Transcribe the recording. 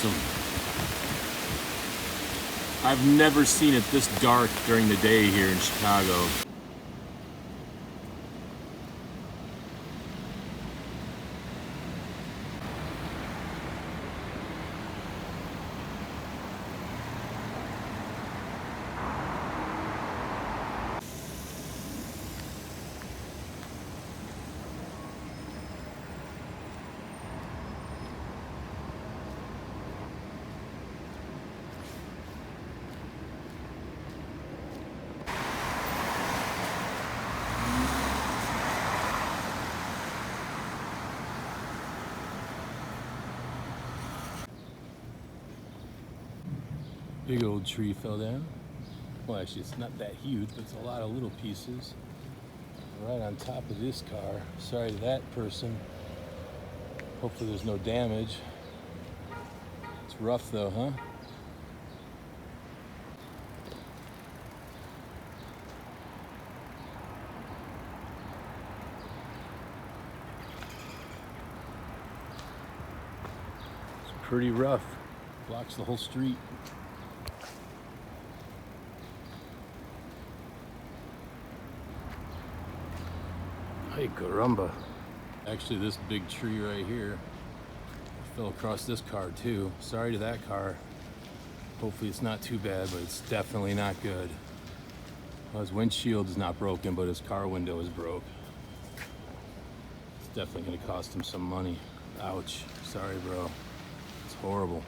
awesome. I've never seen it this dark during the day here in Chicago. Big old tree fell down. Well, actually, it's not that huge, but it's a lot of little pieces. Right on top of this car. Sorry to that person. Hopefully there's no damage. It's rough though, huh? It's pretty rough. Blocks the whole street. Hey, caramba. Actually, this big tree right here fell across this car too. Sorry to that car. Hopefully it's not too bad, but it's definitely not good. Well, his windshield is not broken, but his car window is broke. It's definitely gonna cost him some money. Ouch. Sorry, bro. It's horrible.